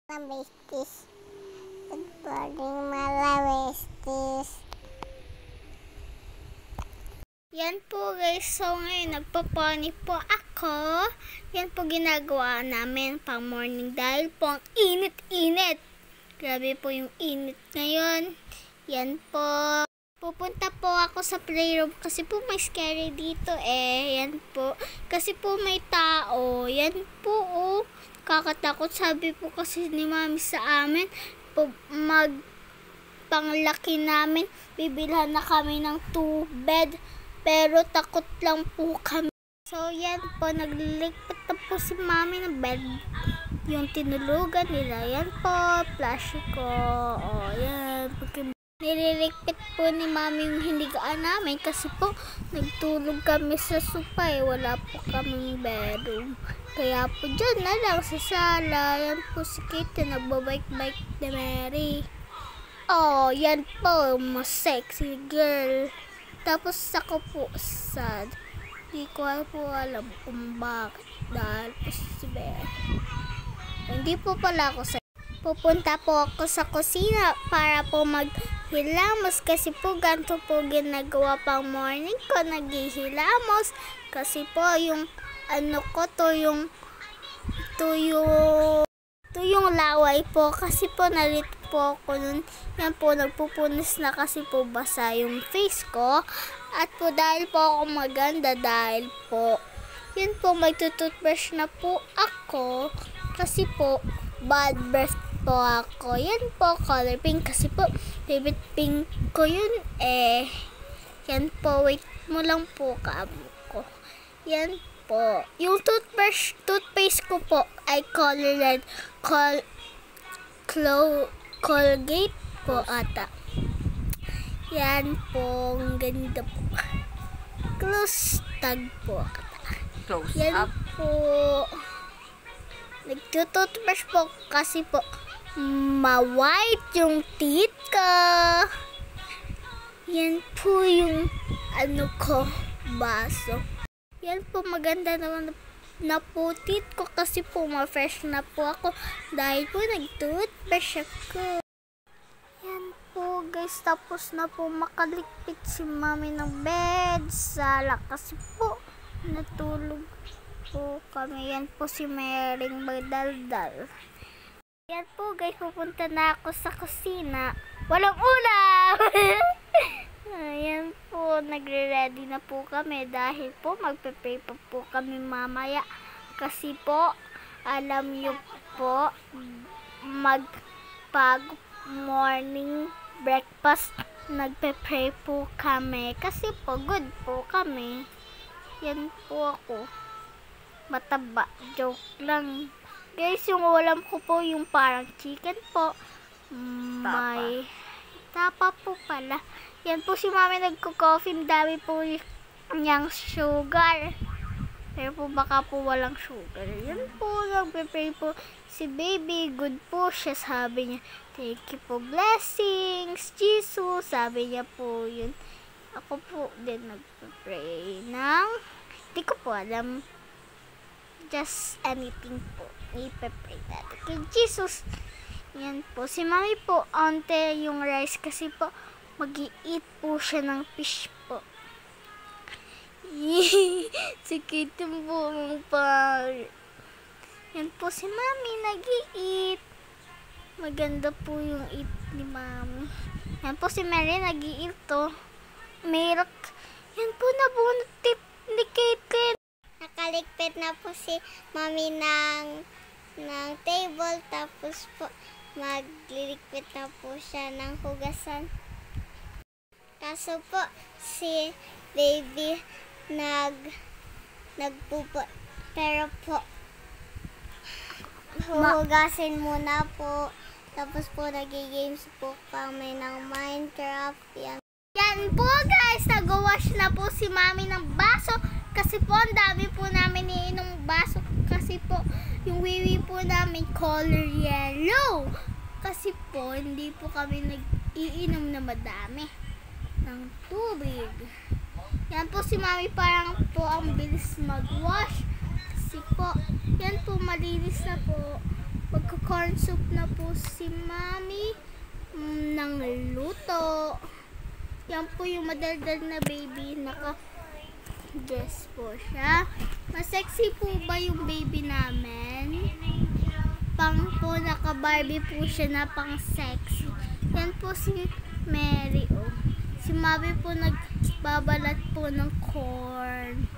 Besties. Good morning, mga besties. Yan po guys, so ngayon nagpaponi po ako. Yan po ginagawa namin pang morning dahil po ang init-init. Grabe po yung init ngayon. Yan po. Pupunta po ako sa playroom kasi po may scary dito Yan po. Kasi po may tao. Yan po oh. Kakatakot, sabi po kasi ni mami sa amin, panglaki namin, bibilhan na kami ng 2 bed, pero takot lang po kami. So yan po, nagliligpit na po si mami ng bed, yung tinulugan nila. Yan po, flash ko. O yan, nililigpit po ni mami yung hinigaan namin kasi po nagtulog kami sa sofa wala po kaming bedroom. Kaya po dyan na lang sa sala. Yan po si Kate nagbabike-bike ni Mary. Oh, yan po, mas sexy girl. Tapos ako po sad. Hindi ko po alam kung bakit. Dahil po si Mary. Hindi po pala ako sad. Pupunta po ako sa kusina para po maghilamos kasi po ganito po ginagawa pang morning ko, naghihilamos kasi po yung yung laway po kasi po nalito po ako nun. Yan po, nagpupunis na kasi po basa yung face ko at po dahil po ako maganda dahil po yan po magtutoothbrush na po ako kasi po bad breath po ako. Yan po, color pink kasi po favorite pink ko yun Yan po, wait mo lang po kaamo ko. Yan po. Yung toothpaste ko po ay color red. Colgate po ata. Yan po, ang ganda po. Close tag po. Close yan up. Po. Nagtutoothbrush po kasi po ma-white yung teeth ko. Yan po yung baso. Yan po, maganda naman na po teeth ko kasi po ma-fresh na po ako dahil po nag-toothbrush ako. Yan po guys, tapos na po makaligpit si mami ng bed sala kasi po natulog po kami. Yan po si Mering magdaldal. Yan po guys, pupunta na ako sa kusina. Walang ulam! Ayan po, nagre-ready na po kami dahil po magpe-pray pa po kami mamaya. Kasi po, alam nyo po, pag morning breakfast, nagpe-pray po kami. Kasi po, good po kami. Yan po ako. Mataba, joke lang. Guys, yung ulam ko po, yung parang chicken po. May tapa po pala. Yan po si mami nagko-coffee. Dami po niyang sugar. Pero po baka po walang sugar. Yan po, nagpe-pray po si baby. Good po siya, sabi niya. Thank you po, blessings, Jesus. Sabi niya po yun. Ako po din nagpe-pray ng hindi ko po alam. Just anything po. Ipe-pray natin kay Jesus. Yan po. Si mami po, ante yung rice kasi po mag-i-eat po siya ng fish po. Sikit po mong par. Yan po si mami nag-i-eat. Maganda po yung eat ni mami. Yan po si Mary nag-i-eat to. Merak. Yan po nabunot tip ni Kate. Nakaligpit na po si mami ng table. Tapos po magliligpit na po siya ng hugasan. Kaso po, si baby nagpupo. Pero po, huhugasin muna po. Tapos po, nag-games po kami ng Minecraft. Yan po guys, nag-wash na po si mami ng baso. Kasi po, ang dami po namin iinom baso. Kasi po, yung wiwi po namin color yellow. Kasi po, hindi po kami nag-iinom na madami ng tubig. Yan po si mami, parang po ang bilis mag-wash. Kasi po, yan po, malinis na po. Magko-corn soup na po si Mami ng luto. Yan po yung madaldal na baby. Naka-dress po siya. Mas sexy po ba yung baby namin? Pang po, naka-Barbie po siya na pang sexy. Yan po si Mary, oh. Si Mami po nagbabalat po ng corn.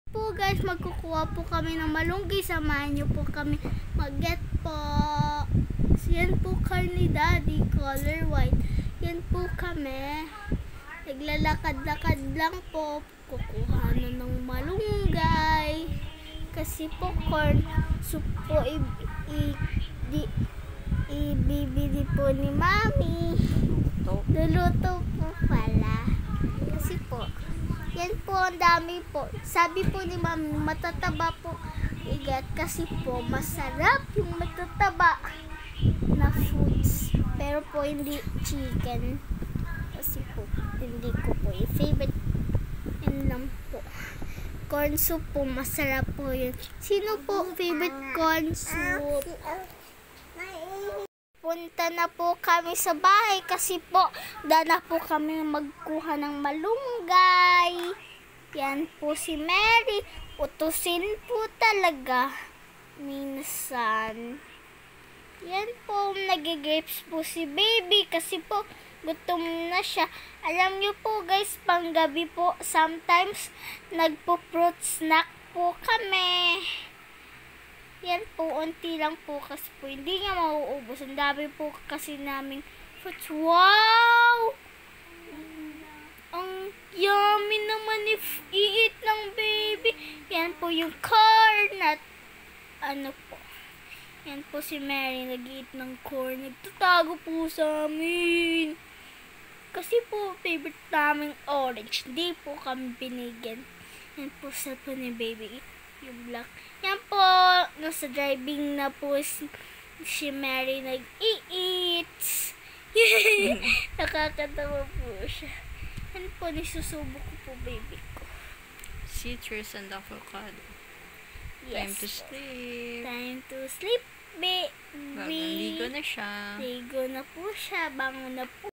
Po guys, magkukuha po kami ng malunggay. Samahan niyo po kami mag-get po. So, yan po car ni Daddy, color white. Yan po kami. Naglalakad-lakad lang po. Kukuha na ng malunggay. Kasi po corn soup po ibibili po ni Mami. Luluto po pala. Kasi po, yan po ang dami po. Sabi po ni Mami, matataba po igat kasi po masarap yung matataba na foods. Pero po hindi chicken. Kasi po, hindi ko po yung favorite. Yan lang po. Corn soup po, masarap po yun. Sino po favorite corn soup? Punta na po kami sa bahay kasi po dana po kami magkuha ng malunggay. Yan po si Mary. Utusin po talaga minsan. Yan po, nagigapes po si baby kasi po gutom na siya. Alam niyo po guys, panggabi po sometimes nagpo-fruit snack po kami. Yan po, unti lang po kasi po hindi nga mauubos. Ang dami po kasi naming fruits. Wow! Ang yummy naman if i-eat ng baby. Yan po yung corn at ano po. Yan po si Mary nag-eat ng corn. Nagtatago po sa amin. Kasi po favorite naming orange. Hindi po kami binigyan. Yan po sa po ni baby. Yung black. Yan po, nasa driving na po si Mary nag-eat. Nakakatawa po siya. Yan po, nisusubok ko po baby ko. Citrus and avocado. Yes. Time to sleep. Time to sleep, baby. Ligo na siya. Ligo na po siya. Bangon na po.